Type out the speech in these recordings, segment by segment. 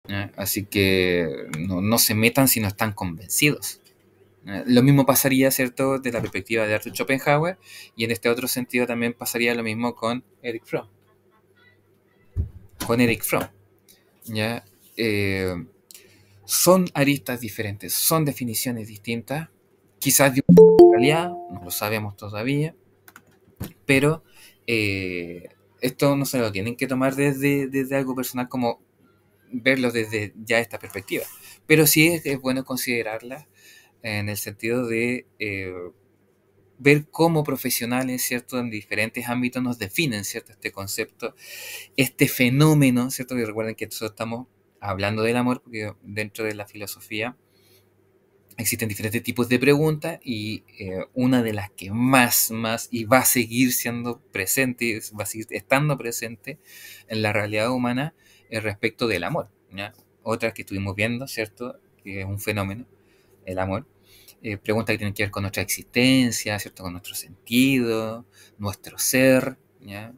¿Ya? Así que no se metan si no están convencidos. Lo mismo pasaría, ¿cierto?, de la perspectiva de Arthur Schopenhauer, y en este otro sentido también pasaría lo mismo con Eric Fromm. Con Eric Fromm, ¿ya? Eh, Son aristas diferentes, son definiciones distintas, quizás de una realidad, no lo sabemos todavía, pero esto no se lo tienen que tomar desde algo personal, como verlo desde ya esta perspectiva. Pero sí es bueno considerarla en el sentido de ver cómo profesionales, ¿cierto?, en diferentes ámbitos nos definen, ¿cierto?, este concepto, este fenómeno, ¿cierto? Que recuerden que nosotros estamos hablando del amor, porque dentro de la filosofía existen diferentes tipos de preguntas, y una de las que más, y va a seguir siendo presente, va a seguir estando presente en la realidad humana, es respecto del amor, ¿ya? Otra que estuvimos viendo, ¿cierto?, que es un fenómeno, el amor. Preguntas que tienen que ver con nuestra existencia, ¿cierto?, con nuestro sentido, nuestro ser, ¿ya?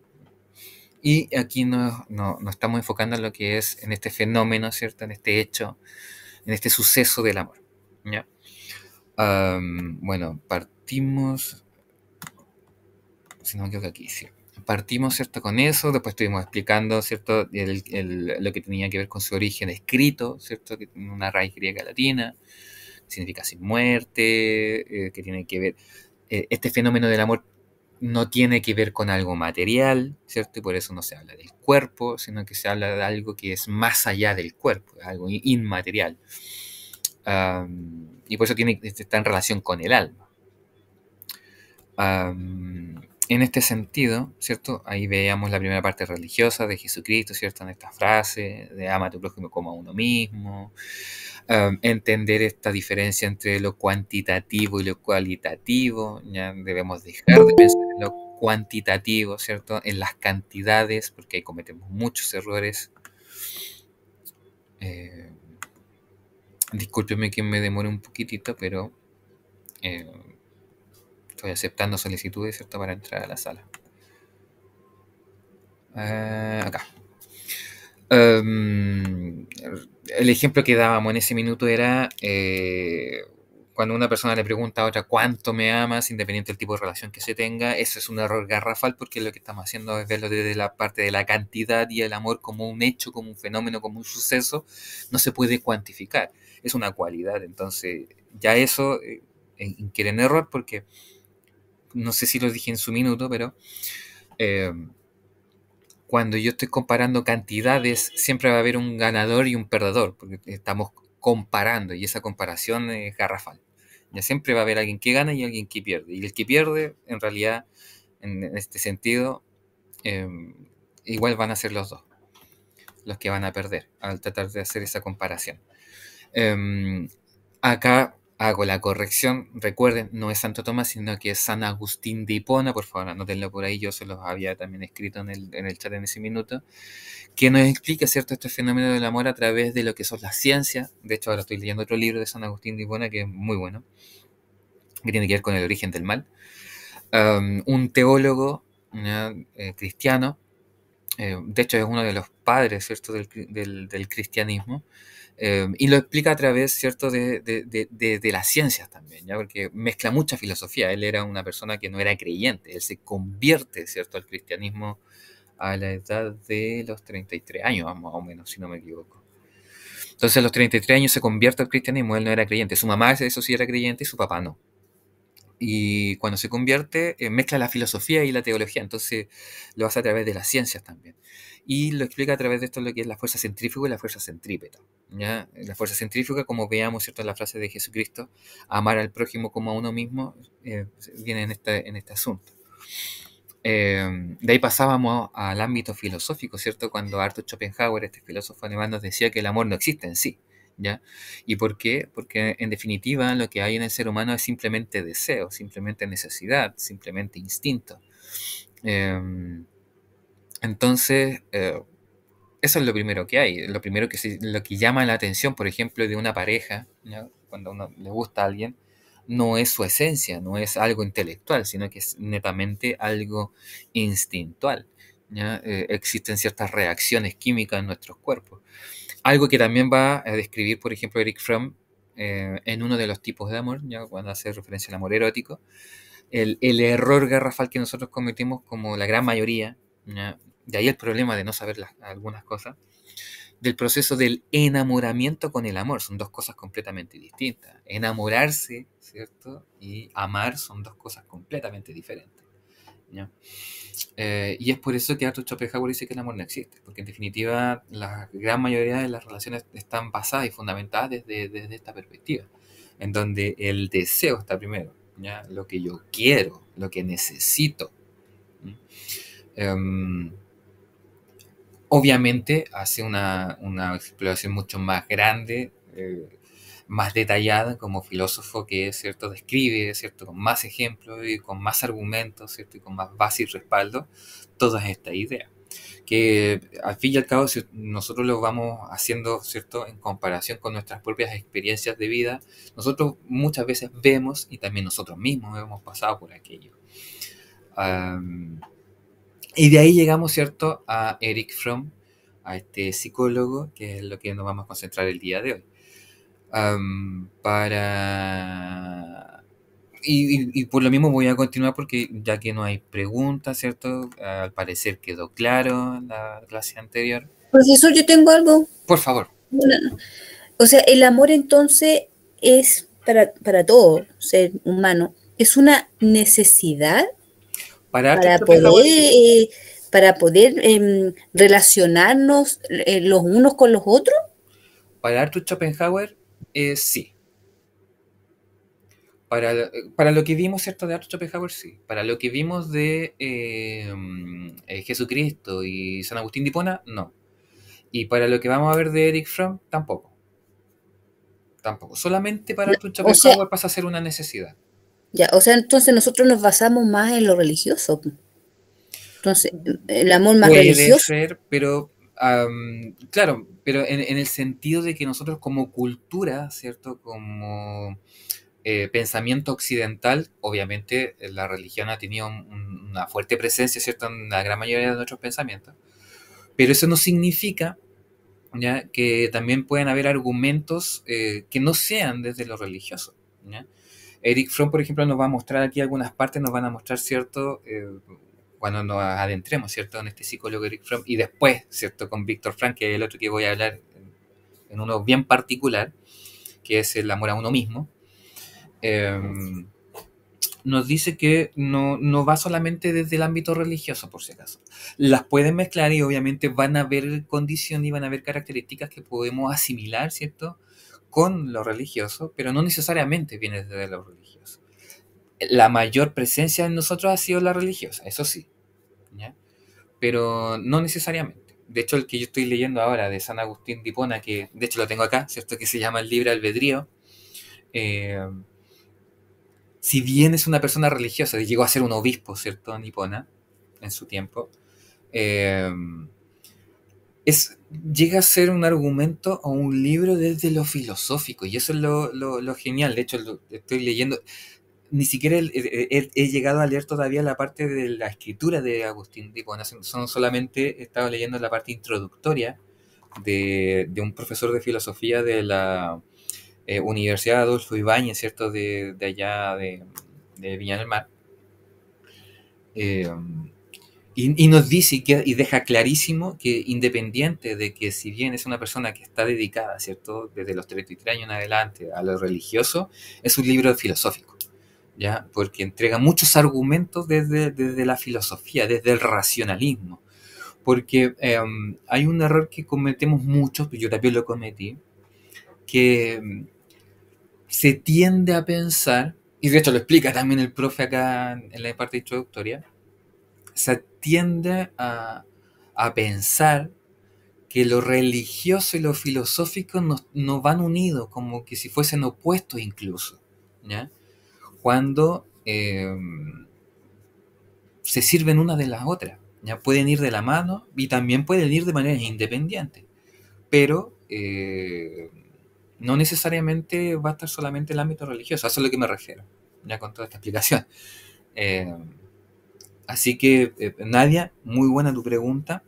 Y aquí nos estamos enfocando en lo que es, en este fenómeno, ¿cierto?, en este hecho, en este suceso del amor, ¿ya? Bueno, partimos, si no me equivoco aquí, sí. Partimos, ¿cierto?, con eso, después estuvimos explicando, ¿cierto?, lo que tenía que ver con su origen escrito, ¿cierto?, que tiene una raíz griega latina, significa sin muerte, que tiene que ver, este fenómeno del amor no tiene que ver con algo material, ¿cierto? Y por eso no se habla del cuerpo, sino que se habla de algo que es más allá del cuerpo, algo inmaterial. Y por eso está en relación con el alma. En este sentido, ¿cierto? Ahí veíamos la primera parte religiosa de Jesucristo, ¿cierto? En esta frase de ama a tu prójimo como a uno mismo. Entender esta diferencia entre lo cuantitativo y lo cualitativo. Ya debemos dejar de pensar en lo cuantitativo, ¿cierto? En las cantidades, porque ahí cometemos muchos errores. Eh, Discúlpeme que me demore un poquitito, pero estoy aceptando solicitudes, ¿cierto?, para entrar a la sala. Acá. El ejemplo que dábamos en ese minuto era cuando una persona le pregunta a otra cuánto me amas, independiente del tipo de relación que se tenga. Eso es un error garrafal, porque lo que estamos haciendo es verlo desde la parte de la cantidad, y el amor como un hecho, como un fenómeno, como un suceso, no se puede cuantificar. Es una cualidad. Entonces, ya eso inquiere en error, porque no sé si lo dije en su minuto, pero eh, cuando yo estoy comparando cantidades, siempre va a haber un ganador y un perdedor, porque estamos comparando, y esa comparación es garrafal. Ya siempre va a haber alguien que gana y alguien que pierde. Y el que pierde, en realidad, en este sentido, eh, igual van a ser los dos los que van a perder al tratar de hacer esa comparación. Acá hago la corrección. Recuerden, no es Santo Tomás, sino que es San Agustín de Hipona. Por favor, anótenlo por ahí. Yo se los había también escrito en el chat en ese minuto. Que nos explica, ¿cierto?, este fenómeno del amor a través de lo que son las ciencias. De hecho, ahora estoy leyendo otro libro de San Agustín de Hipona que es muy bueno, que tiene que ver con el origen del mal. Un teólogo cristiano, de hecho es uno de los padres, ¿cierto?, del cristianismo, y lo explica a través, ¿cierto?, de las ciencias también, ¿ya? Porque mezcla mucha filosofía. Él era una persona que no era creyente, él se convierte, ¿cierto?, al cristianismo a la edad de los 33 años, más o menos, si no me equivoco. Entonces a los 33 años se convierte al cristianismo. Él no era creyente, su mamá eso sí era creyente y su papá no. Y cuando se convierte, mezcla la filosofía y la teología, entonces lo hace a través de las ciencias también. Y lo explica a través de esto, lo que es la fuerza centrífuga y la fuerza centrípeta, ¿ya? La fuerza centrífuga, como veamos, ¿cierto?, en la frase de Jesucristo, amar al prójimo como a uno mismo, viene en este asunto. De ahí pasábamos al ámbito filosófico, ¿cierto? Cuando Arthur Schopenhauer, este filósofo alemán, nos decía que el amor no existe en sí, ¿ya? ¿Y por qué? Porque en definitiva lo que hay en el ser humano es simplemente deseo, simplemente necesidad, simplemente instinto. Entonces, eso es lo primero que hay, lo primero lo que llama la atención, por ejemplo, de una pareja, ¿ya? Cuando a uno le gusta a alguien, no es su esencia, no es algo intelectual, sino que es netamente algo instintual, ¿ya? Existen ciertas reacciones químicas en nuestros cuerpos. Algo que también va a describir, por ejemplo, Eric Fromm en uno de los tipos de amor, ya cuando hace referencia al amor erótico, el error garrafal que nosotros cometimos como la gran mayoría, ¿ya? De ahí el problema de no saber algunas cosas, del proceso del enamoramiento con el amor, son dos cosas completamente distintas. Enamorarse, ¿cierto? Y amar son dos cosas completamente diferentes, ¿ya? Y es por eso que Arthur Schopenhauer dice que el amor no existe, porque en definitiva la gran mayoría de las relaciones están basadas y fundamentadas desde esta perspectiva, en donde el deseo está primero, ¿ya? Lo que yo quiero, lo que necesito. Um, Obviamente hace una exploración mucho más grande, más detallada como filósofo que es cierto, describe, cierto, con más ejemplos y con más argumentos, cierto, y con más base y respaldo, todas estas ideas. Que al fin y al cabo, si nosotros lo vamos haciendo, cierto, en comparación con nuestras propias experiencias de vida, nosotros muchas veces vemos y también nosotros mismos hemos pasado por aquello. Um, y de ahí llegamos, ¿cierto?, a Eric Fromm, a este psicólogo, que es lo que nos vamos a concentrar el día de hoy. Para... Y por lo mismo voy a continuar porque ya que no hay preguntas, ¿cierto? Al parecer quedó claro en la clase anterior. Profesor, yo tengo algo. Por favor, Una- O sea, el amor entonces es para todo ser humano, es una necesidad para Arthur para Schopenhauer sí. para poder relacionarnos los unos con los otros. Para Arthur Schopenhauer sí. Para lo que vimos, ¿cierto? De Arthur Schopenhauer, sí. Para lo que vimos de Jesucristo y San Agustín de Hipona, no. Y para lo que vamos a ver de Eric Fromm, tampoco. Tampoco. Solamente para Arthur O sea, Schopenhauer pasa a ser una necesidad. ya, o sea, entonces nosotros nos basamos más en lo religioso. Entonces, el amor más Puede religioso. ser, pero claro, pero en el sentido de que nosotros como cultura, ¿cierto? Como pensamiento occidental, obviamente la religión ha tenido una fuerte presencia, ¿cierto? En la gran mayoría de nuestros pensamientos, pero eso no significa, ¿ya?, que también pueden haber argumentos que no sean desde lo religioso, ¿ya? Eric Fromm, por ejemplo, nos va a mostrar aquí algunas partes, nos van a mostrar, ¿cierto? Cuando nos adentremos, ¿cierto? En este psicólogo Eric Fromm, y después, ¿cierto? Con Víctor Frank, que es el otro que voy a hablar en uno bien particular, que es el amor a uno mismo, eh, nos dice que no va solamente desde el ámbito religioso, por si acaso. Las pueden mezclar y obviamente van a haber condiciones y van a haber características que podemos asimilar, ¿cierto?, con lo religioso, pero no necesariamente viene desde lo religioso. La mayor presencia en nosotros ha sido la religiosa, eso sí, ¿ya? Pero no necesariamente. De hecho, el que yo estoy leyendo ahora de San Agustín de Hipona, que de hecho lo tengo acá, ¿cierto?, que se llama el Libre Albedrío, eh, si bien es una persona religiosa, llegó a ser un obispo, ¿cierto?, en Hipona, en su tiempo, eh, llega a ser un argumento o un libro desde lo filosófico, y eso es lo genial. De hecho, estoy leyendo, ni siquiera he llegado a leer todavía la parte de la escritura de Agustín de Hipona, son solamente he estado leyendo la parte introductoria de un profesor de filosofía de la Universidad Adolfo Ibáñez, ¿cierto?, de allá de Viña del Mar. Eh, y nos dice y deja clarísimo que independiente de que si bien es una persona que está dedicada, ¿cierto?, desde los 33 años en adelante a lo religioso, es un libro filosófico, ¿ya? Porque entrega muchos argumentos desde la filosofía, desde el racionalismo. Porque hay un error que cometemos muchos, yo también lo cometí, que se tiende a pensar, y de hecho lo explica también el profe acá en la parte introductoria, se tiende a pensar que lo religioso y lo filosófico no van unidos, como que si fuesen opuestos incluso, ¿ya? Cuando se sirven una de las otras, ¿ya? Pueden ir de la mano y también pueden ir de manera independiente, pero no necesariamente va a estar solamente el ámbito religioso, a eso es a lo que me refiero, ya con toda esta explicación. Eh, Así que, Nadia, muy buena tu pregunta.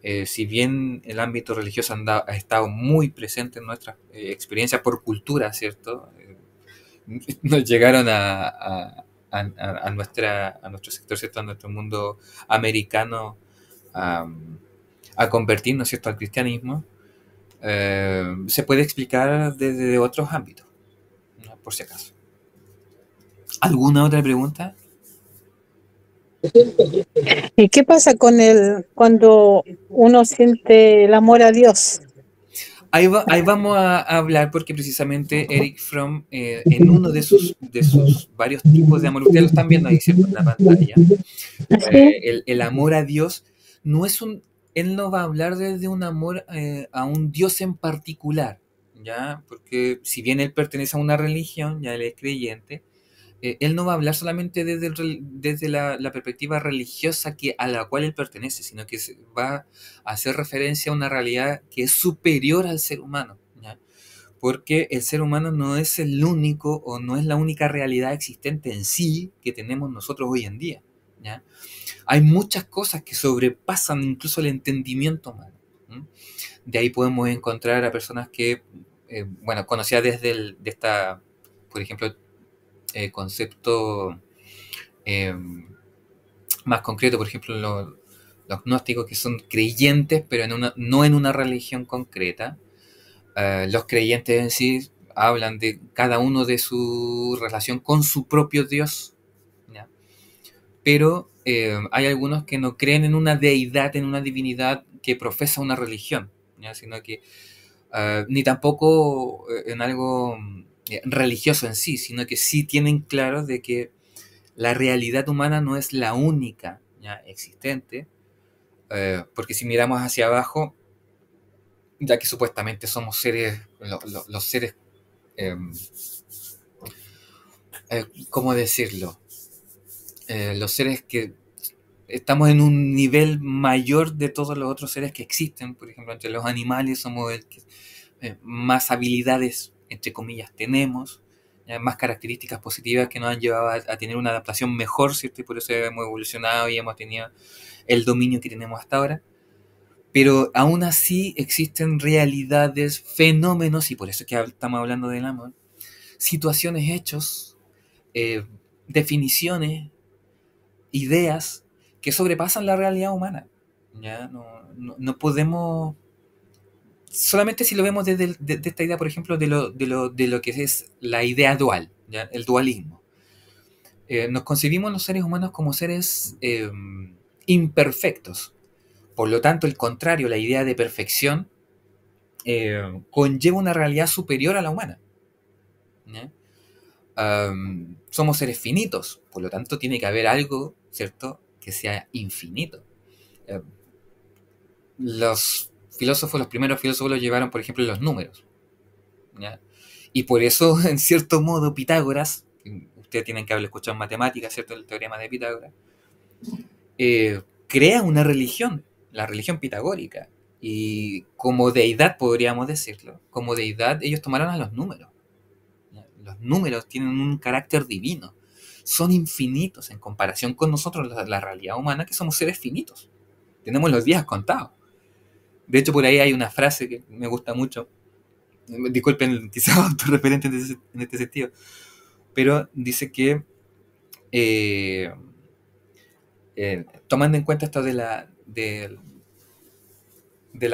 Si bien el ámbito religioso ha estado muy presente en nuestras experiencias por cultura, ¿cierto? Nos llegaron a nuestro sector, ¿cierto? A nuestro mundo americano a, a convertirnos, ¿cierto? Al cristianismo. Se puede explicar desde otros ámbitos, ¿no? Por si acaso. ¿Alguna otra pregunta? ¿Y qué pasa con cuando uno siente el amor a Dios? Ahí vamos a hablar porque precisamente Eric Fromm, en uno de sus varios tipos de amor, ustedes lo están viendo ahí, ¿cierto? En la pantalla, ¿Sí? el amor a Dios no es un, él no va a hablar desde un amor a un Dios en particular, ¿ya? Porque si bien él pertenece a una religión, ya él es creyente, él no va a hablar solamente desde la perspectiva religiosa a la cual él pertenece, sino que va a hacer referencia a una realidad que es superior al ser humano, ¿ya? Porque el ser humano no es el único o no es la única realidad existente en sí que tenemos nosotros hoy en día, ¿ya? Hay muchas cosas que sobrepasan incluso el entendimiento humano. ¿Mm? De ahí podemos encontrar a personas que, bueno, conocidas de esta, por ejemplo, concepto eh, más concreto, por ejemplo, los gnósticos que son creyentes, pero no en una religión concreta. Los creyentes en sí hablan de cada uno de su relación con su propio Dios, ¿ya? Pero hay algunos que no creen en una deidad, en una divinidad que profesa una religión, ¿ya? Sino que ni tampoco en algo religioso en sí, sino que sí tienen claro de que la realidad humana no es la única, ¿ya? Existente, porque si miramos hacia abajo, ya que supuestamente somos seres, los seres, eh, ¿cómo decirlo? Los seres que estamos en un nivel mayor de todos los otros seres que existen. Por ejemplo, entre los animales somos el que más habilidades, entre comillas, tenemos, más características positivas que nos han llevado a tener una adaptación mejor, ¿cierto? Y por eso hemos evolucionado y hemos tenido el dominio que tenemos hasta ahora. Pero aún así existen realidades, fenómenos, y por eso es que estamos hablando del amor, situaciones, hechos, eh, definiciones, ideas que sobrepasan la realidad humana. ¿Ya? No podemos, solamente si lo vemos de esta idea, por ejemplo, de lo que es la idea dual, ¿ya? El dualismo. Nos concebimos los seres humanos como seres imperfectos. Por lo tanto, el contrario, la idea de perfección, conlleva una realidad superior a la humana, ¿ya? Somos seres finitos, por lo tanto tiene que haber algo, ¿cierto?, que sea infinito. Uh, los primeros filósofos lo llevaron, por ejemplo, los números, ¿ya? Y por eso, en cierto modo, Pitágoras, ustedes tienen que haber escuchado en matemáticas, ¿cierto?, el teorema de Pitágoras, crea una religión, la religión pitagórica. Y como deidad, podríamos decirlo, como deidad ellos tomaron a los números. Los números tienen un carácter divino, son infinitos en comparación con nosotros, la realidad humana, que somos seres finitos. Tenemos los días contados. De hecho, por ahí hay una frase que me gusta mucho. Disculpen, quizás autorreferente en este sentido. Pero dice que, eh, tomando en cuenta esto de la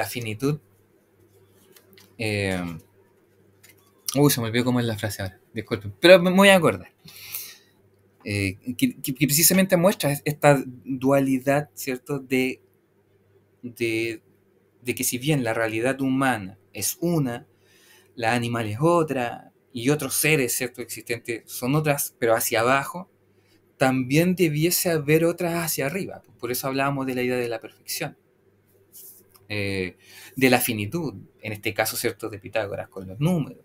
finitud, eh, se me olvidó cómo es la frase ahora. Disculpen, pero me voy a acordar. Que precisamente muestra esta dualidad, ¿cierto? De, de que si bien la realidad humana es una, la animal es otra, y otros seres, ¿cierto?, existentes son otras, pero hacia abajo, también debiese haber otras hacia arriba. Por eso hablábamos de la idea de la perfección, eh, de la finitud, en este caso, ¿cierto?, de Pitágoras con los números.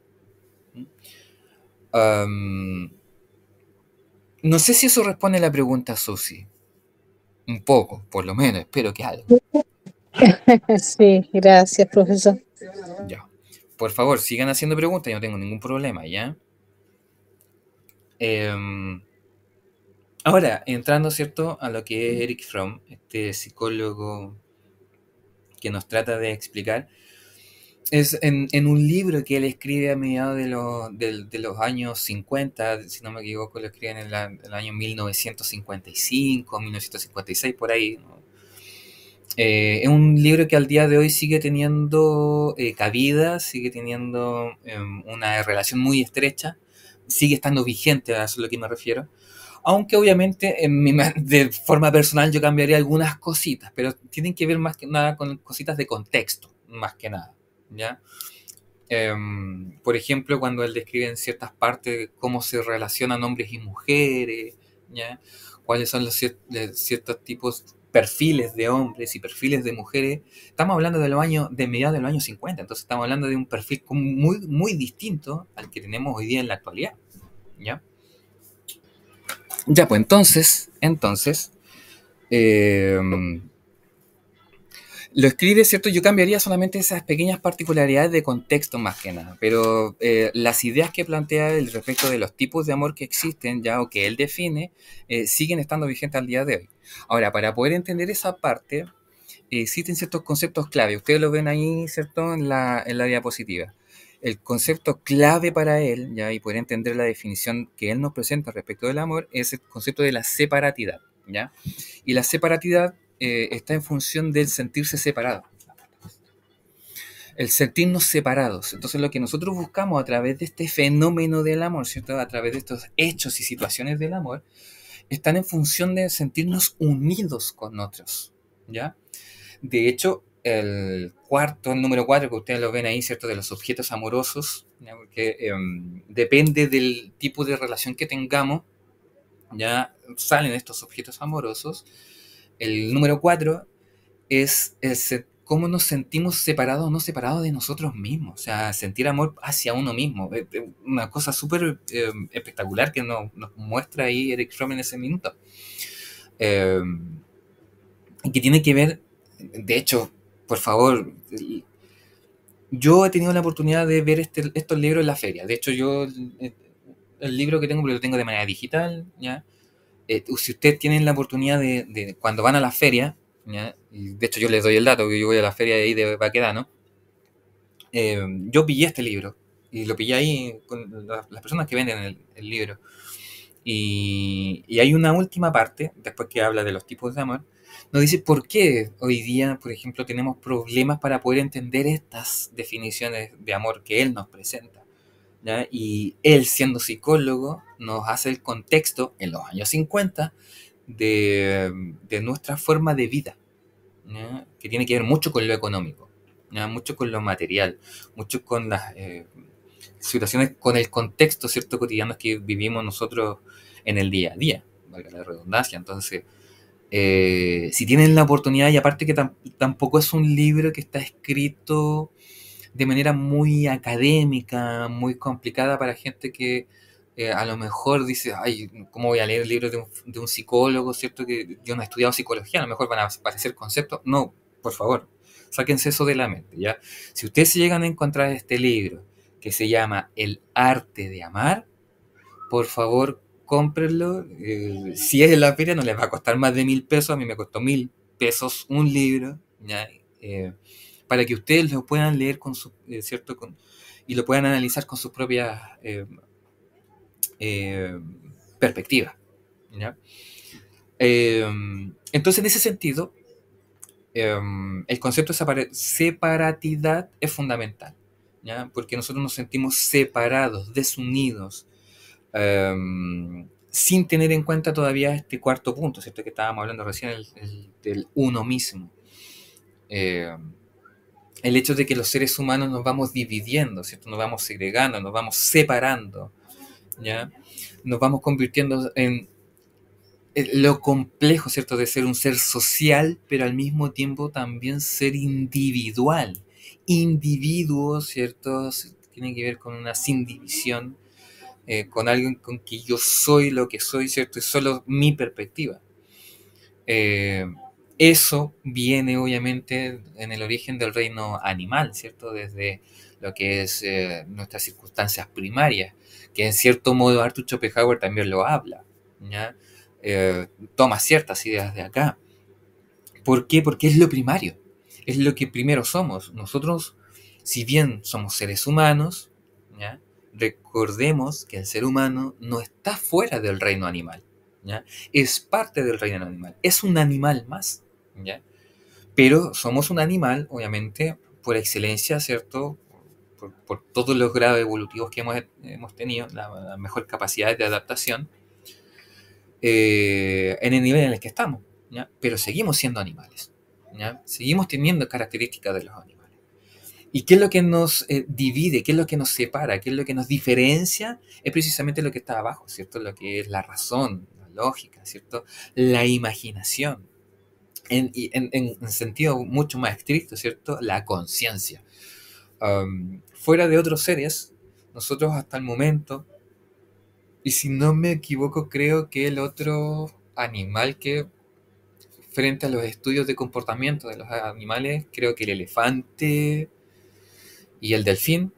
Um, no sé si eso responde a la pregunta, Susi. Un poco, por lo menos, espero que algo. Sí, gracias, profesor. Ya. Por favor, sigan haciendo preguntas, yo no tengo ningún problema, ¿ya? Eh, ahora, entrando, ¿cierto?, a lo que es Eric Fromm, este psicólogo que nos trata de explicar es en un libro que él escribe a mediados de los años 50, si no me equivoco, lo escribe en el año 1955, 1956, por ahí, ¿no? Es un libro que al día de hoy sigue teniendo cabida, sigue teniendo una relación muy estrecha, sigue estando vigente, a eso es a lo que me refiero. Aunque obviamente de forma personal yo cambiaría algunas cositas, pero tienen que ver más que nada con cositas de contexto, más que nada, ¿ya? Por ejemplo, cuando él describe en ciertas partes cómo se relacionan hombres y mujeres, ¿ya? Cuáles son los ciertos tipos, perfiles de hombres y perfiles de mujeres. Estamos hablando de mediados de los años 50, entonces estamos hablando de un perfil muy, muy distinto al que tenemos hoy día en la actualidad, ¿ya? Ya, pues entonces, lo escribe, ¿cierto? Yo cambiaría solamente esas pequeñas particularidades de contexto más que nada, pero las ideas que plantea él respecto de los tipos de amor que existen ya o que él define siguen estando vigentes al día de hoy. Ahora, para poder entender esa parte, existen ciertos conceptos clave. Ustedes lo ven ahí, ¿cierto? En la diapositiva. El concepto clave para él, ya, y poder entender la definición que él nos presenta respecto del amor, es el concepto de la separatidad, ¿ya? Y la separatidad está en función del sentirse separado. El sentirnos separados. Entonces lo que nosotros buscamos a través de este fenómeno del amor, ¿cierto? A través de estos hechos y situaciones del amor, están en función de sentirnos unidos con otros, ¿ya? De hecho, el número 4, que ustedes lo ven ahí, ¿cierto? De los objetos amorosos, ¿ya? Porque depende del tipo de relación que tengamos, ya salen estos objetos amorosos. El número 4 es cómo nos sentimos separados o no separados de nosotros mismos. O sea, sentir amor hacia uno mismo. Una cosa súper espectacular que nos muestra ahí Eric Fromm en ese minuto. Y que tiene que ver, de hecho, por favor, yo he tenido la oportunidad de ver estos libros en la feria. De hecho, yo el libro que tengo, porque lo tengo de manera digital, ¿ya? Si ustedes tienen la oportunidad de cuando van a la feria, ¿ya? Y de hecho yo les doy el dato, que yo voy a la feria de ahí de Baquedano, yo pillé este libro, y lo pillé ahí con las personas que venden el libro. Y hay una última parte, después que habla de los tipos de amor, nos dice por qué hoy día, por ejemplo, tenemos problemas para poder entender estas definiciones de amor que él nos presenta, ¿ya? Y él, siendo psicólogo, nos hace el contexto en los años 50 de nuestra forma de vida, ¿ya? Que tiene que ver mucho con lo económico, ¿ya? Mucho con lo material, mucho con las situaciones, con el contexto, ¿cierto?, cotidiano que vivimos nosotros en el día a día, valga la redundancia. Entonces, si tienen la oportunidad, y aparte que tampoco es un libro que está escrito de manera muy académica, muy complicada para gente que a lo mejor dice, ay, ¿cómo voy a leer el libro de un psicólogo, ¿cierto? Que yo no he estudiado psicología, a lo mejor van a aparecer conceptos. No, por favor, sáquense eso de la mente, ¿ya? Si ustedes se llegan a encontrar este libro que se llama El arte de amar, por favor, cómprenlo. Si es en la feria no les va a costar más de 1.000 pesos, a mí me costó 1.000 pesos un libro, ¿ya? Para que ustedes lo puedan leer con su, ¿cierto? Y lo puedan analizar con sus propias perspectivas, ¿ya? Entonces, en ese sentido, el concepto de separatidad es fundamental, ¿ya? Porque nosotros nos sentimos separados, desunidos, sin tener en cuenta todavía este cuarto punto, ¿cierto? Que estábamos hablando recién, el del uno mismo. El hecho de que los seres humanos nos vamos dividiendo, ¿cierto? Nos vamos segregando, nos vamos separando, ¿ya? Nos vamos convirtiendo en lo complejo, ¿cierto?, de ser un ser social, pero al mismo tiempo también ser individual. Individuo, ¿cierto?, tiene que ver con una sin división, con alguien con que yo soy lo que soy, ¿cierto? Es solo mi perspectiva. Eso viene obviamente en el origen del reino animal, ¿cierto? Desde lo que es nuestras circunstancias primarias, que en cierto modo Arthur Schopenhauer también lo habla, ¿ya? Toma ciertas ideas de acá. ¿Por qué? Porque es lo primario. es lo que primero somos. Nosotros, si bien somos seres humanos, ¿ya? Recordemos que el ser humano no está fuera del reino animal, ¿ya? Es parte del reino animal, es un animal más, ¿ya? Pero somos un animal, obviamente, por excelencia, ¿cierto? Por todos los grados evolutivos que hemos tenido, la mejor capacidad de adaptación, en el nivel en el que estamos, ¿ya? Pero seguimos siendo animales, ¿ya? Seguimos teniendo características de los animales. ¿Y qué es lo que nos divide? ¿Qué es lo que nos separa? ¿Qué es lo que nos diferencia? Es precisamente lo que está abajo, ¿cierto? Lo que es la razón, la lógica, ¿cierto? La imaginación. En sentido mucho más estricto, ¿cierto? La conciencia. Fuera de otros seres, nosotros hasta el momento, y si no me equivoco, creo que el otro animal que, frente a los estudios de comportamiento de los animales, creo que el elefante y el delfín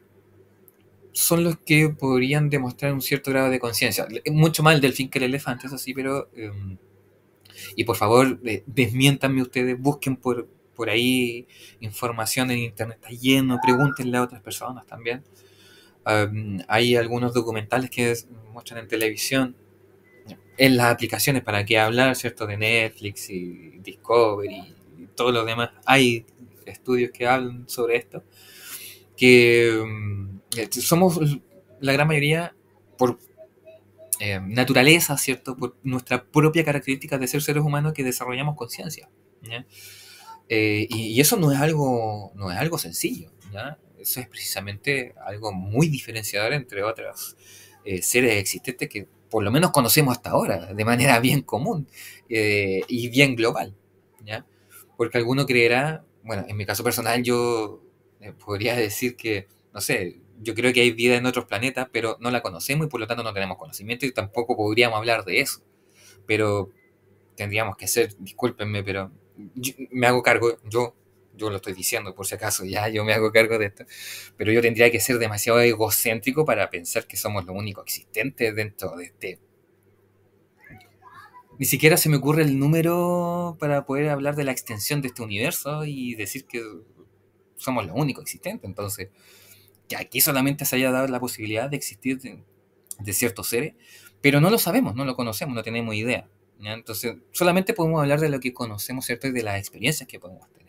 son los que podrían demostrar un cierto grado de conciencia. Mucho más el delfín que el elefante, eso sí, pero... y por favor, desmiéntanme ustedes, busquen por ahí información en internet, está lleno, pregúntenle a otras personas también. Hay algunos documentales que muestran en televisión, en las aplicaciones para qué hablar, ¿cierto? De Netflix y Discovery y todo lo demás. Hay estudios que hablan sobre esto, que somos la gran mayoría por naturaleza, ¿cierto? Por nuestra propia característica de ser seres humanos que desarrollamos conciencia, ¿ya? Y eso no es algo sencillo, ¿ya? Eso es precisamente algo muy diferenciador entre otros seres existentes que por lo menos conocemos hasta ahora, de manera bien común y bien global, ¿ya? Porque alguno creerá, bueno, en mi caso personal yo podría decir que, no sé, yo creo que hay vida en otros planetas, pero no la conocemos y por lo tanto no tenemos conocimiento y tampoco podríamos hablar de eso. Pero tendríamos que ser, discúlpenme, pero me hago cargo, yo lo estoy diciendo por si acaso, ya yo me hago cargo de esto, pero yo tendría que ser demasiado egocéntrico para pensar que somos lo único existente dentro de este. Ni siquiera se me ocurre el número para poder hablar de la extensión de este universo y decir que somos lo único existente. Entonces, que aquí solamente se haya dado la posibilidad de existir de ciertos seres, pero no lo sabemos, no lo conocemos, no tenemos idea, ¿ya? Entonces, solamente podemos hablar de lo que conocemos, ¿cierto? Y de las experiencias que podemos tener.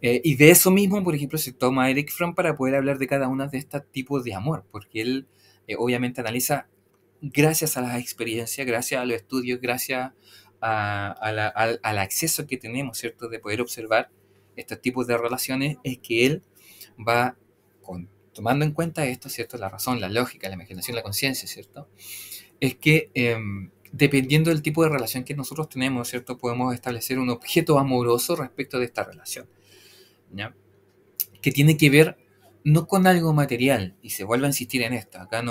Y de eso mismo, por ejemplo, se toma Eric Fromm para poder hablar de cada uno de estos tipos de amor, porque él obviamente analiza, gracias a las experiencias, gracias a los estudios, gracias al acceso que tenemos, ¿cierto? De poder observar estos tipos de relaciones, es que él va tomando en cuenta esto, ¿cierto? La razón, la lógica, la imaginación, la conciencia, ¿cierto? Es que dependiendo del tipo de relación que nosotros tenemos, ¿cierto? Podemos establecer un objeto amoroso respecto de esta relación, ¿ya? Que tiene que ver no con algo material, y se vuelve a insistir en esto, acá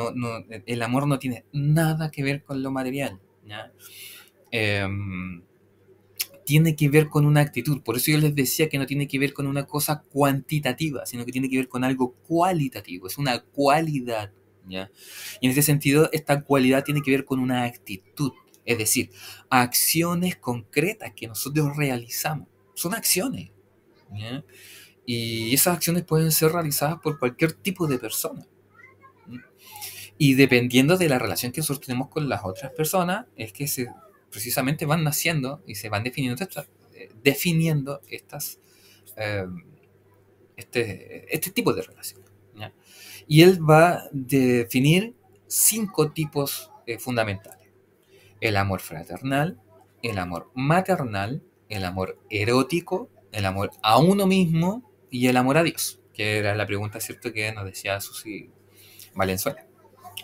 el amor no tiene nada que ver con lo material, ¿ya? Tiene que ver con una actitud. Por eso yo les decía que no tiene que ver con una cosa cuantitativa, sino que tiene que ver con algo cualitativo. Es una cualidad, ¿ya? Y en ese sentido, esta cualidad tiene que ver con una actitud. Es decir, acciones concretas que nosotros realizamos. Son acciones, ¿ya? Y esas acciones pueden ser realizadas por cualquier tipo de persona. Y dependiendo de la relación que nosotros tenemos con las otras personas, es que precisamente van naciendo y se van definiendo este tipo de relaciones, ¿ya? Y él va a definir 5 tipos fundamentales: el amor fraternal, el amor maternal, el amor erótico, el amor a uno mismo y el amor a Dios, que era la pregunta, ¿cierto?, que nos decía Susi Valenzuela,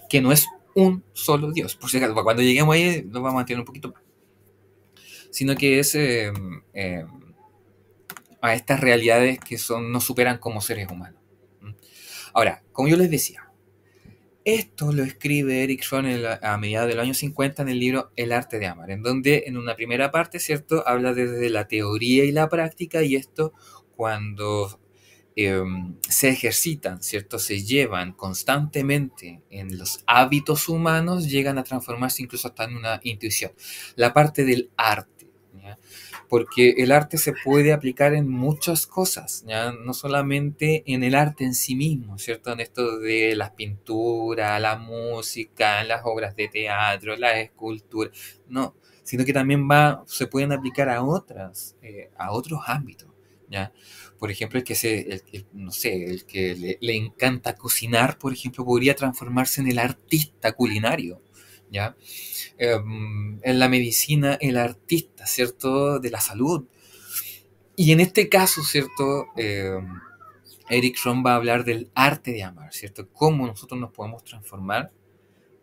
que no es un solo Dios, por si acaso, cuando lleguemos ahí nos vamos a entender un poquito más, sino que es a estas realidades que nos superan como seres humanos. Ahora, como yo les decía, esto lo escribe Eric Fromm a mediados del año 50 en el libro El arte de amar, en donde en una primera parte, ¿cierto?, habla desde la teoría y la práctica, y esto cuando se ejercitan, ¿cierto?, se llevan constantemente en los hábitos humanos, llegan a transformarse incluso hasta en una intuición. La parte del arte, ¿ya? porque el arte se puede aplicar en muchas cosas, ¿ya? No solamente en el arte en sí mismo, ¿cierto? En esto de las pinturas, la música, las obras de teatro, las esculturas, no, sino que también se pueden aplicar a otros ámbitos, ¿ya? Por ejemplo, no sé, el que le encanta cocinar, por ejemplo, podría transformarse en el artista culinario, ¿ya? En la medicina, el artista, ¿cierto? De la salud. Y en este caso, ¿cierto? Eric Fromm va a hablar del arte de amar, ¿cierto? Cómo nosotros nos podemos transformar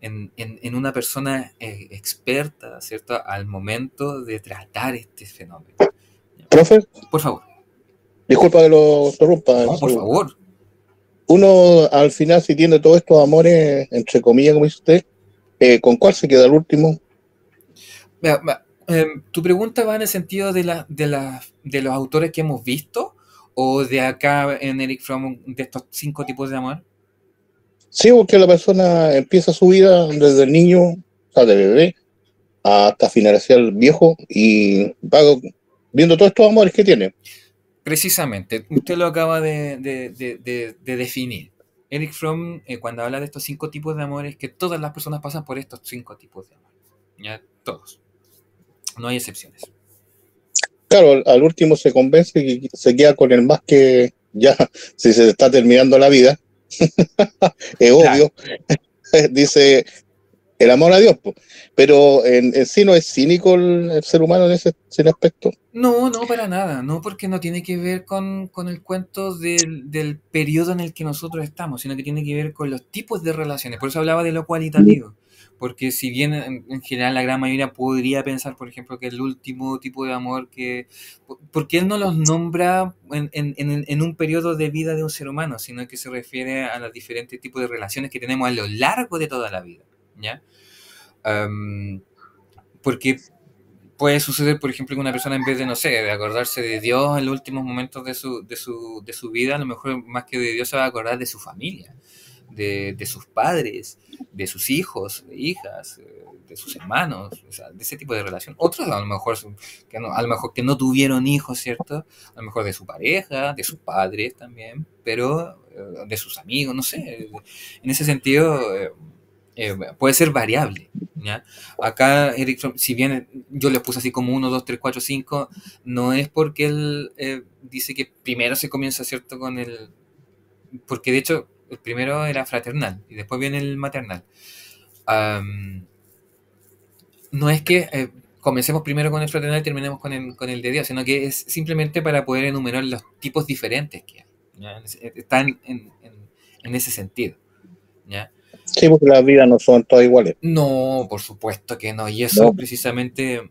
en una persona experta, ¿cierto? Al momento de tratar este fenómeno. Profe, Por favor. disculpa que lo interrumpa. No, por favor. Uno, al final, si tiene todos estos amores, entre comillas, como dice usted, ¿con cuál se queda el último? ¿Tu pregunta va en el sentido de los autores que hemos visto o de acá en Eric Fromm de estos 5 tipos de amor? Sí, porque la persona empieza su vida desde el niño, o sea, de bebé, hasta finalizar el viejo y va viendo todos estos amores que tiene. Precisamente, usted lo acaba de definir. Eric Fromm, cuando habla de estos 5 tipos de amor, es que todas las personas pasan por estos 5 tipos de amor. ¿Ya? Todos. No hay excepciones. Claro, al último se convence y se queda con el más que ya, si se está terminando la vida, es Claro. obvio, dice el amor a Dios, po. Pero en sí no es cínico el ser humano en ese aspecto. No, no, para nada. No, porque no tiene que ver con el cuento del periodo en el que nosotros estamos, sino que tiene que ver con los tipos de relaciones. Por eso hablaba de lo cualitativo. Porque si bien en general la gran mayoría podría pensar, por ejemplo, que el último tipo de amor porque él no los nombra en un periodo de vida de un ser humano, sino que se refiere a los diferentes tipos de relaciones que tenemos a lo largo de toda la vida, ¿ya? Porque puede suceder, por ejemplo, que una persona en vez de, no sé, de acordarse de Dios en los últimos momentos de su vida, a lo mejor más que de Dios se va a acordar de su familia, de sus padres, de sus hijos, hijas, de sus hermanos, o sea, de ese tipo de relación. Otros a lo mejor a lo mejor que no tuvieron hijos, ¿cierto? A lo mejor de su pareja, de sus padres también, pero de sus amigos, no sé. En ese sentido, puede ser variable, ¿ya? Acá Eric Fromm, si bien yo le puse así como 1, 2, 3, 4, 5, no es porque él dice que primero se comienza, ¿cierto? Porque de hecho el primero era fraternal y después viene el maternal. No es que comencemos primero con el fraternal y terminemos con el de Dios, sino que es simplemente para poder enumerar los tipos diferentes que hay, ¿ya? Están en ese sentido, ¿ya? Sí, porque las vidas no son todas iguales. No, por supuesto que no. Y eso No. precisamente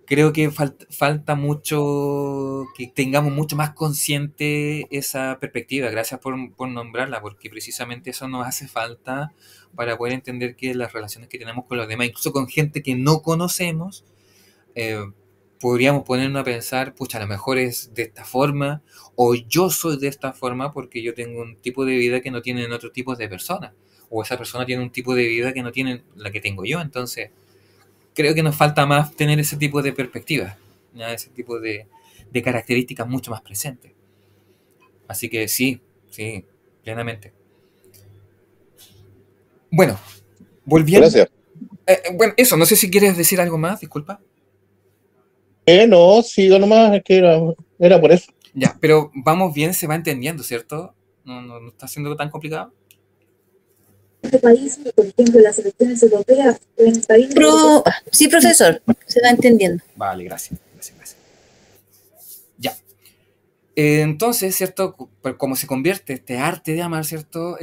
creo que falta mucho, que tengamos mucho más consciente esa perspectiva. Gracias por nombrarla, porque precisamente eso nos hace falta para poder entender que las relaciones que tenemos con los demás, incluso con gente que no conocemos, eh, podríamos ponernos a pensar, pucha, a lo mejor es de esta forma, o yo soy de esta forma porque yo tengo un tipo de vida que no tienen otro tipo de personas, o esa persona tiene un tipo de vida que no tiene la que tengo yo. Entonces creo que nos falta más tener ese tipo de perspectiva, ¿ya? Ese tipo de características mucho más presentes. Así que sí, sí, plenamente. Bueno, volviendo. Gracias. Bueno, eso, no sé si quieres decir algo más, disculpa. No, sigo nomás, es que era por eso. Ya, pero vamos bien, se va entendiendo, ¿cierto? No está siendo tan complicado. Este país, por ejemplo, las elecciones europeas, en el país... sí, profesor, se va entendiendo. Vale, gracias. Ya. Entonces, ¿cierto? Como se convierte este arte de amar, ¿cierto?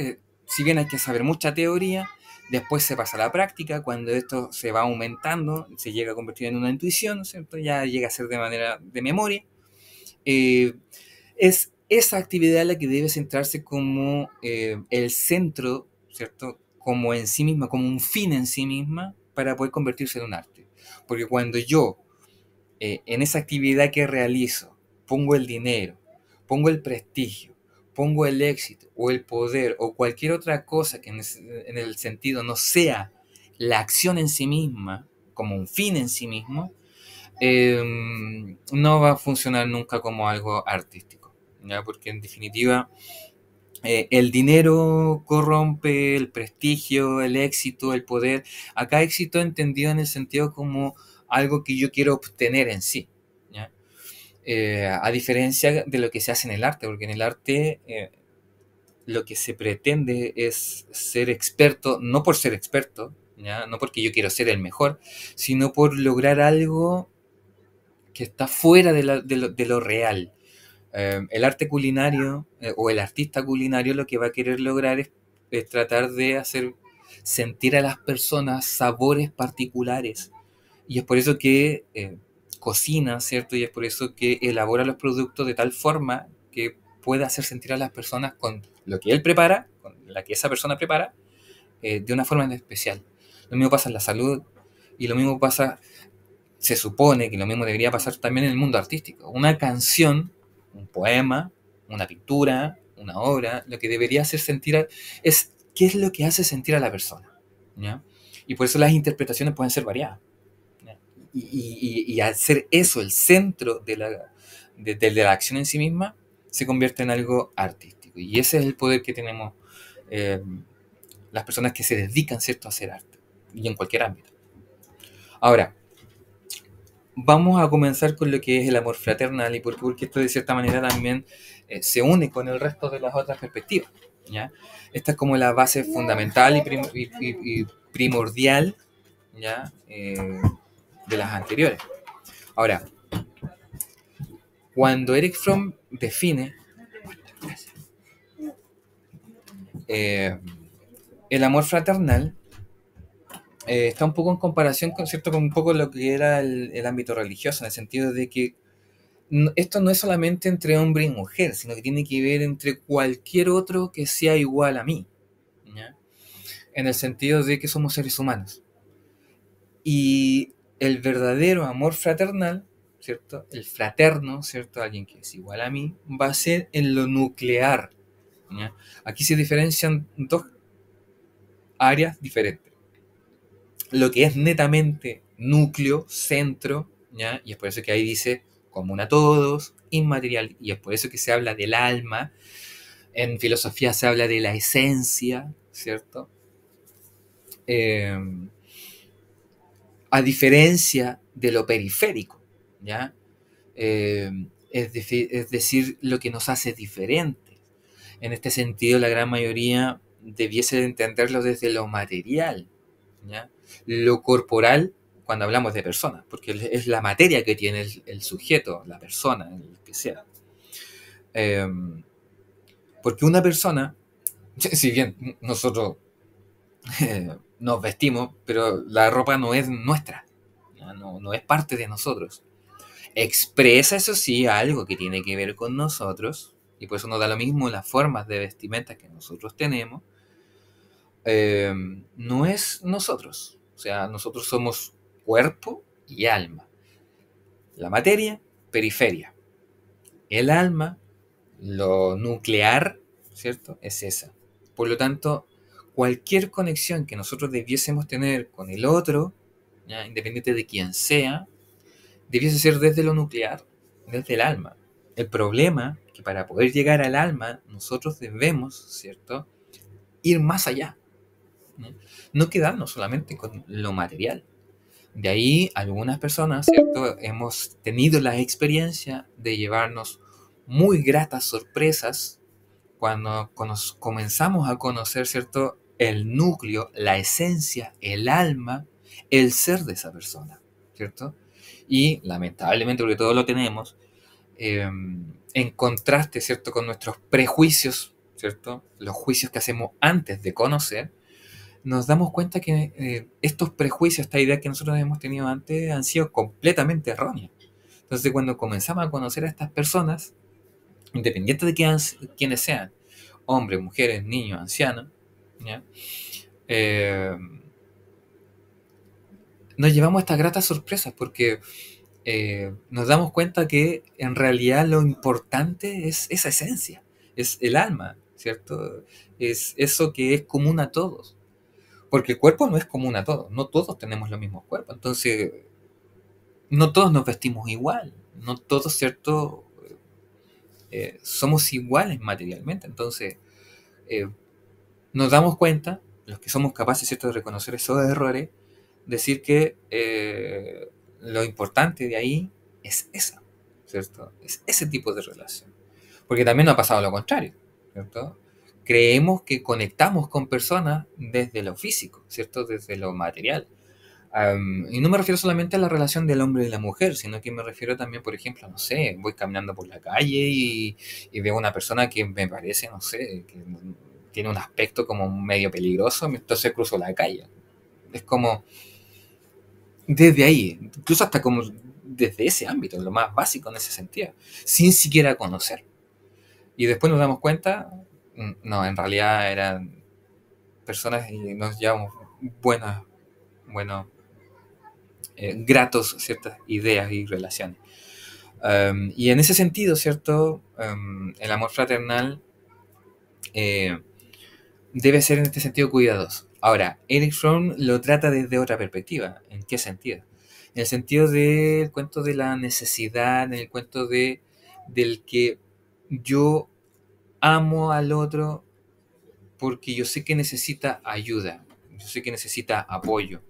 Si bien hay que saber mucha teoría, después se pasa a la práctica, cuando esto se va aumentando, se llega a convertir en una intuición, ¿cierto? Ya llega a ser de manera de memoria. Es esa actividad la que debe centrarse como el centro, ¿cierto? Como en sí misma, como un fin en sí misma, para poder convertirse en un arte. Porque cuando yo, en esa actividad que realizo, pongo el dinero, pongo el prestigio, pongo el éxito o el poder o cualquier otra cosa que en el sentido no sea la acción en sí misma, como un fin en sí mismo, no va a funcionar nunca como algo artístico, ¿ya? Porque en definitiva el dinero corrompe, el prestigio, el éxito, el poder. Acá éxito entendido en el sentido como algo que yo quiero obtener en sí, ¿ya? A diferencia de lo que se hace en el arte, porque en el arte lo que se pretende es ser experto, no por ser experto, ¿ya? No porque yo quiero ser el mejor, sino por lograr algo que está fuera de lo real. El arte culinario o el artista culinario lo que va a querer lograr es tratar de hacer sentir a las personas sabores particulares. Y es por eso que cocina, ¿cierto? Y es por eso que elabora los productos de tal forma que pueda hacer sentir a las personas con lo que él prepara, con la que esa persona prepara, de una forma en especial. Lo mismo pasa en la salud y lo mismo pasa, se supone que lo mismo debería pasar también en el mundo artístico. Una canción, un poema, una pintura, una obra, lo que debería hacer sentir es qué es lo que hace sentir a la persona, ¿ya? Y por eso las interpretaciones pueden ser variadas, ¿ya? Y al ser eso el centro de la acción en sí misma, se convierte en algo artístico. Y ese es el poder que tenemos eh, las personas que se dedican, ¿cierto?, a hacer arte, y en cualquier ámbito. Ahora, vamos a comenzar con lo que es el amor fraternal y porque esto de cierta manera también se une con el resto de las otras perspectivas, ¿ya? Esta es como la base fundamental y primordial, ¿ya? De las anteriores. Ahora, cuando Eric Fromm define el amor fraternal, está un poco en comparación con, ¿cierto?, con un poco lo que era el ámbito religioso, en el sentido de que esto no es solamente entre hombre y mujer, sino que tiene que ver entre cualquier otro que sea igual a mí, ¿ya? En el sentido de que somos seres humanos. Y el verdadero amor fraternal, ¿cierto? El fraterno, ¿cierto? Alguien que es igual a mí, va a ser en lo nuclear, ¿ya? Aquí se diferencian dos áreas diferentes. Lo que es netamente núcleo, centro, ¿ya? Y es por eso que ahí dice común a todos, inmaterial, y es por eso que se habla del alma. En filosofía se habla de la esencia, ¿cierto? A diferencia de lo periférico, ¿ya? Es decir, lo que nos hace diferentes. En este sentido, la gran mayoría debiese entenderlo desde lo material, ¿ya? Lo corporal, cuando hablamos de personas, porque es la materia que tiene el sujeto, la persona, el que sea. Porque una persona, si bien nosotros nos vestimos, pero la ropa no es nuestra, no es parte de nosotros. Expresa, eso sí, algo que tiene que ver con nosotros, y por eso nos da lo mismo las formas de vestimenta que nosotros tenemos. No es nosotros, o sea, nosotros somos cuerpo y alma. La materia, periferia. El alma, lo nuclear, ¿cierto? Es esa. Por lo tanto, cualquier conexión que nosotros debiésemos tener con el otro, ¿ya?, independiente de quién sea, debiese ser desde lo nuclear, desde el alma. El problema es que para poder llegar al alma, nosotros debemos, ¿cierto?, ir más allá, ¿no? No quedarnos solamente con lo material. De ahí algunas personas, ¿cierto?, hemos tenido la experiencia de llevarnos muy gratas sorpresas cuando comenzamos a conocer, ¿cierto?, el núcleo, la esencia, el alma, el ser de esa persona, ¿cierto? Y lamentablemente, porque todos lo tenemos, en contraste, ¿cierto?, con nuestros prejuicios, ¿cierto?, los juicios que hacemos antes de conocer, nos damos cuenta que estos prejuicios, esta idea que nosotros hemos tenido antes, han sido completamente erróneas. Entonces, cuando comenzamos a conocer a estas personas, independiente de quiénes sean, hombres, mujeres, niños, ancianos, ¿ya?, nos llevamos estas gratas sorpresas porque nos damos cuenta que en realidad lo importante es esa esencia, es el alma, ¿cierto? Es eso que es común a todos. Porque el cuerpo no es común a todos, no todos tenemos los mismos cuerpos. Entonces, no todos nos vestimos igual, no todos, ¿cierto? Somos iguales materialmente. Entonces, nos damos cuenta, los que somos capaces, ¿cierto?, de reconocer esos errores, decir que lo importante de ahí es esa, ¿cierto? Es ese tipo de relación. Porque también nos ha pasado lo contrario, ¿cierto? Creemos que conectamos con personas desde lo físico, ¿cierto? Desde lo material. Y no me refiero solamente a la relación del hombre y la mujer, sino que me refiero también, por ejemplo, no sé, voy caminando por la calle y veo una persona que me parece, no sé, que tiene un aspecto como medio peligroso, entonces cruzo la calle. Es como desde ahí, incluso hasta como desde ese ámbito, lo más básico en ese sentido, sin siquiera conocer. Y después nos damos cuenta, no, en realidad eran personas y nos llevamos buenos, gratos ciertas ideas y relaciones. Y en ese sentido, ¿cierto? El amor fraternal debe ser en este sentido cuidadoso. Ahora, Erich Fromm lo trata desde otra perspectiva. ¿En qué sentido? En el sentido del cuento de la necesidad, en el cuento del que yo amo al otro porque yo sé que necesita ayuda, yo sé que necesita apoyo.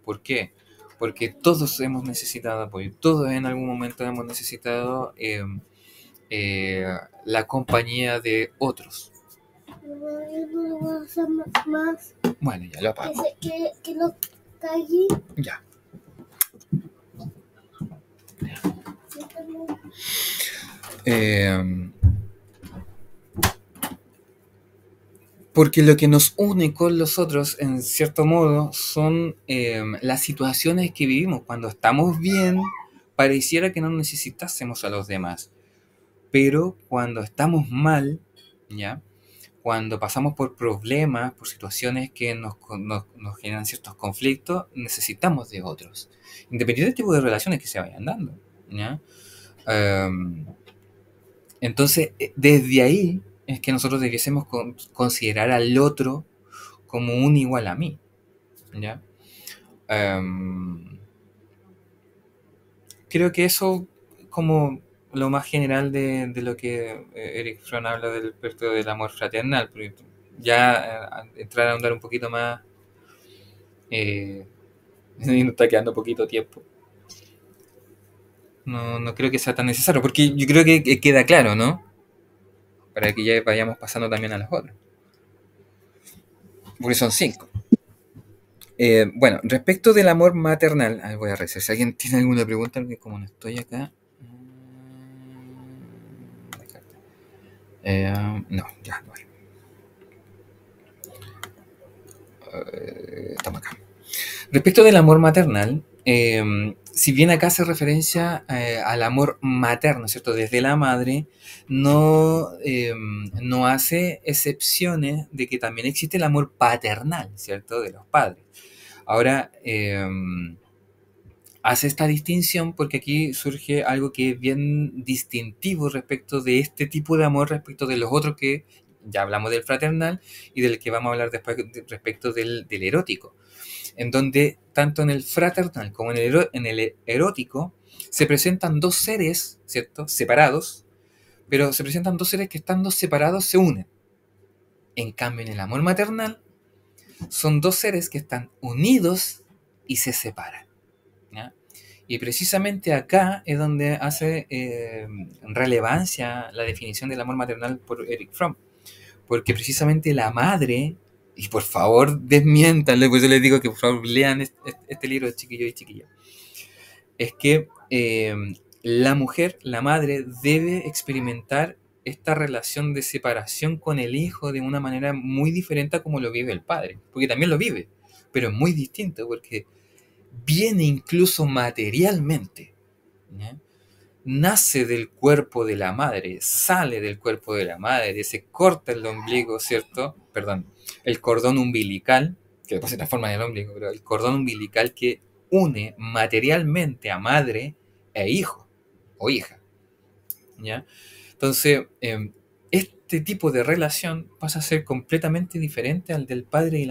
¿Por qué? Porque todos hemos necesitado apoyo, todos en algún momento hemos necesitado la compañía de otros. Bueno, ya lo apago. Que no calle. Ya. Porque lo que nos une con los otros, en cierto modo, son las situaciones que vivimos. Cuando estamos bien, pareciera que no necesitásemos a los demás. Pero cuando estamos mal, ¿ya? Cuando pasamos por problemas, por situaciones que nos generan ciertos conflictos, necesitamos de otros. Independientemente del tipo de relaciones que se vayan dando, ¿ya? Entonces, desde ahí es que nosotros debiésemos considerar al otro como un igual a mí, ¿ya? Creo que eso como lo más general de lo que Erich Fromm habla del aspecto del amor fraternal. Porque ya entrar a ahondar un poquito más, y nos está quedando poquito tiempo. No creo que sea tan necesario, porque yo creo que queda claro, ¿no? Para que ya vayamos pasando también a las otras. Porque son 5. Bueno, respecto del amor maternal, voy a revisar si alguien tiene alguna pregunta, porque como no estoy acá. No, ya, vale. Estamos acá. Respecto del amor maternal, si bien acá hace referencia al amor materno, ¿cierto? Desde la madre, no hace excepciones de que también existe el amor paternal, ¿cierto? De los padres. Ahora, hace esta distinción porque aquí surge algo que es bien distintivo respecto de este tipo de amor respecto de los otros que ya hablamos del fraternal y del que vamos a hablar después respecto del erótico, en donde tanto en el fraternal como en el erótico se presentan dos seres, ¿cierto?, separados, pero se presentan dos seres que estando separados se unen. En cambio, en el amor maternal son dos seres que están unidos y se separan, ¿ya? Y precisamente acá es donde hace relevancia la definición del amor maternal por Erich Fromm, porque precisamente la madre, y por favor desmiéntanle, pues yo les digo que por favor lean este libro de chiquillo y chiquilla, es que la mujer, la madre, debe experimentar esta relación de separación con el hijo de una manera muy diferente a como lo vive el padre, porque también lo vive, pero es muy distinto, porque viene incluso materialmente, ¿ya? Nace del cuerpo de la madre, sale del cuerpo de la madre, se corta el ombligo, ¿cierto? Perdón, el cordón umbilical, que después se transforma en el ombligo, pero el cordón umbilical que une materialmente a madre e hijo o hija, ¿ya? Entonces, este tipo de relación pasa a ser completamente diferente al del padre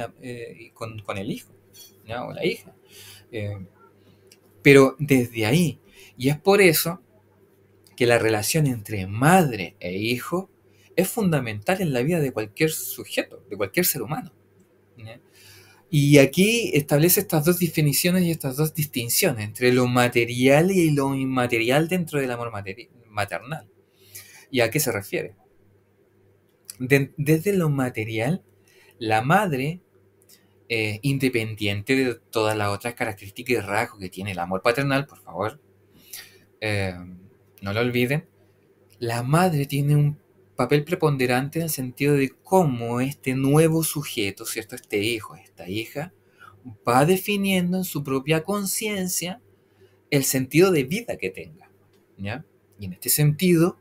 y con el hijo, ¿ya? O la hija. Pero desde ahí, y es por eso que la relación entre madre e hijo es fundamental en la vida de cualquier sujeto, de cualquier ser humano, ¿ya? Y aquí establece estas dos definiciones y estas dos distinciones entre lo material y lo inmaterial dentro del amor maternal. ¿Y a qué se refiere? Desde lo material, la madre, independiente de todas las otras características y rasgos que tiene el amor paternal, por favor, no lo olviden, la madre tiene un papel preponderante en el sentido de cómo este nuevo sujeto, ¿cierto? Este hijo, esta hija, va definiendo en su propia conciencia el sentido de vida que tenga, ¿ya? Y en este sentido,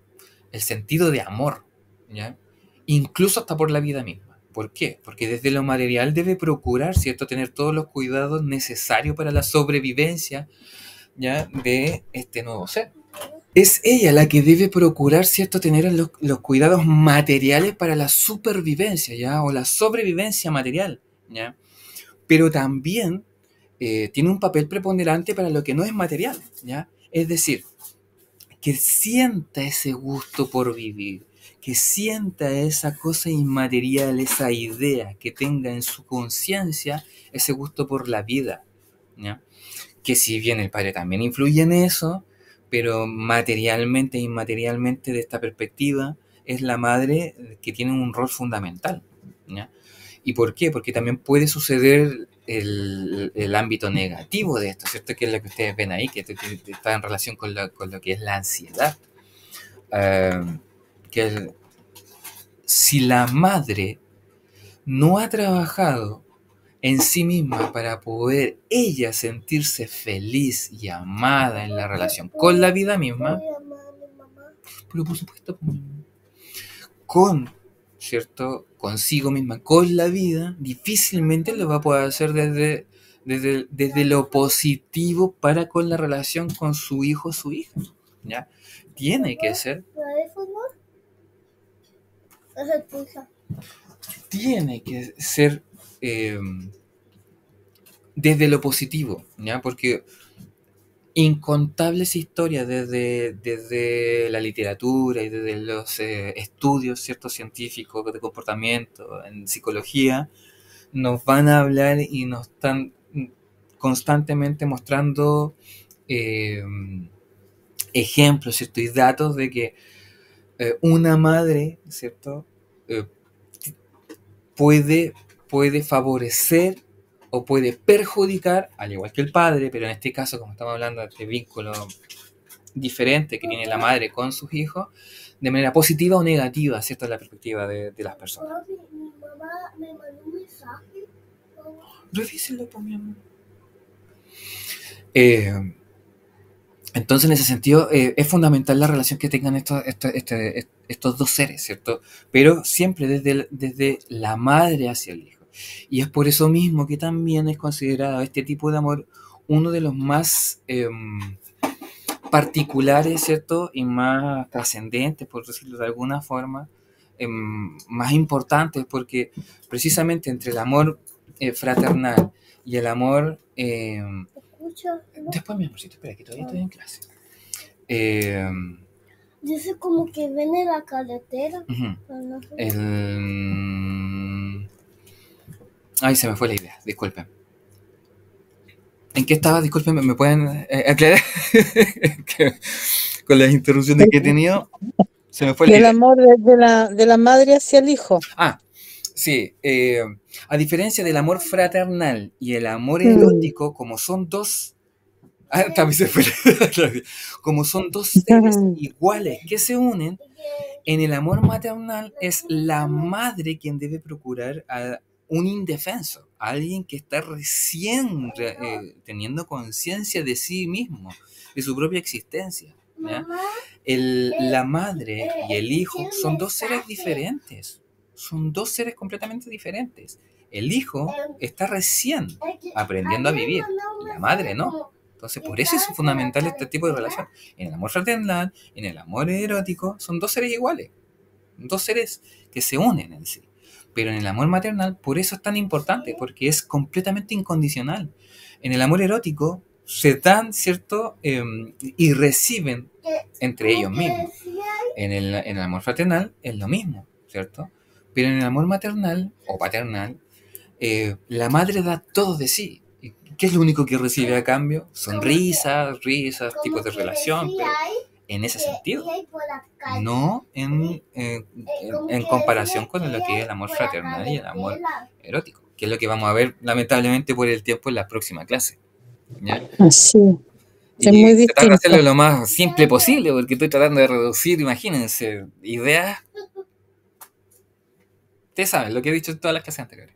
el sentido de amor, ¿ya? Incluso hasta por la vida misma. ¿Por qué? Porque desde lo material debe procurar, ¿cierto?, tener todos los cuidados necesarios para la sobrevivencia, ¿ya?, de este nuevo ser. Es ella la que debe procurar, ¿cierto?, tener los cuidados materiales para la supervivencia, ¿ya?, o la sobrevivencia material, ¿ya? Pero también tiene un papel preponderante para lo que no es material, ¿ya? Es decir, que sienta ese gusto por vivir, que sienta esa cosa inmaterial, esa idea, que tenga en su conciencia ese gusto por la vida, ¿ya? Que si bien el padre también influye en eso, pero materialmente e inmaterialmente de esta perspectiva, es la madre que tiene un rol fundamental, ¿ya? ¿Y por qué? Porque también puede suceder el ámbito negativo de esto, ¿cierto? Que es lo que ustedes ven ahí, que está en relación con lo que es la ansiedad. Si la madre no ha trabajado en sí misma para poder ella sentirse feliz y amada en la relación con la vida misma, pero por supuesto con, ¿cierto?, consigo misma, con la vida, difícilmente lo va a poder hacer desde lo positivo para con la relación con su hijo o su hija, ¿ya? Tiene que ser desde lo positivo, ¿ya? Porque incontables historias desde la literatura y desde los estudios, ¿cierto?, científicos de comportamiento, en psicología, nos van a hablar y nos están constantemente mostrando ejemplos, ¿cierto?, y datos de que una madre, ¿cierto?, puede favorecer o puede perjudicar, al igual que el padre, pero en este caso, como estamos hablando de este vínculo diferente que tiene la madre con sus hijos, de manera positiva o negativa, ¿cierto?, en la perspectiva de las personas. Mi mamá me mandó un mensaje. Revíselo, por mi amor. Entonces, en ese sentido, es fundamental la relación que tengan estos dos seres, ¿cierto? Pero siempre desde la madre hacia el hijo. Y es por eso mismo que también es considerado este tipo de amor uno de los más particulares, ¿cierto?, y más trascendentes, por decirlo de alguna forma, más importantes, porque precisamente entre el amor fraternal y el amor... Después, mi amorcito, espera, que todavía estoy en clase. Dice como que ven en la carretera. No sé. Ay, se me fue la idea, disculpen. ¿En qué estaba? Disculpen, ¿me pueden aclarar? Con las interrupciones que he tenido, se me fue la idea. El amor de la madre hacia el hijo. Ah, sí. A diferencia del amor fraternal y el amor erótico, como son dos... también se fue como son dos seres iguales que se unen, en el amor maternal es la madre quien debe procurar a un indefenso, a alguien que está recién teniendo conciencia de sí mismo, de su propia existencia, ¿ya? La madre y el hijo son dos seres diferentes, son dos seres completamente diferentes. El hijo está recién aprendiendo a vivir, la madre no. Entonces, por eso es fundamental este tipo de relación. En el amor fraternal, en el amor erótico, son dos seres iguales, dos seres que se unen en sí. Pero en el amor maternal, por eso es tan importante, porque es completamente incondicional. En el amor erótico, se dan, ¿cierto? Y reciben entre ellos mismos. En el amor fraternal es lo mismo, ¿cierto? Pero en el amor maternal o paternal, la madre da todo de sí. ¿Y qué es lo único que recibe a cambio? Sonrisas, risas, tipos de relación, pero en ese sentido, no en comparación con lo que es el amor fraternal y el amor erótico, que es lo que vamos a ver lamentablemente por el tiempo en la próxima clase, ¿ya? Así. Es Y muy tratar de distinto. hacerlo lo más simple posible, porque estoy tratando de reducir, imagínense, ideas. Ustedes saben lo que he dicho en todas las clases anteriores.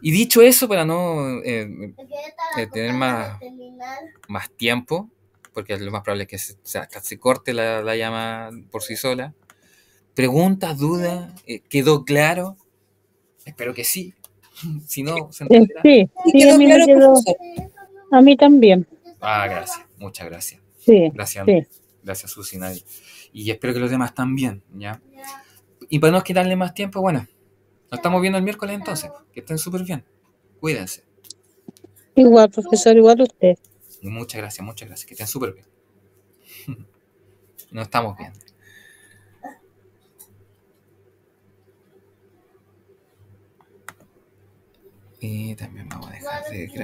Y dicho eso, para no tener más tiempo, porque lo más probable es que se corte la llama por sí sola. ¿Preguntas, dudas? ¿Quedó claro? Espero que sí. Si no, se entenderá. Sí, Sí, sí, quedó a mí me claro, quedó, profesor. a mí también. Gracias. Muchas gracias. Sí, Gracias, sí. gracias Susi, Nadie. Y espero que los demás también, ¿ya? Y para no quitarle más tiempo, bueno, nos estamos viendo el miércoles entonces. Que estén súper bien. Cuídense. Igual, profesor, igual usted. Y muchas gracias. Que estén súper bien. Nos estamos viendo. Y también vamos a dejar de grabar.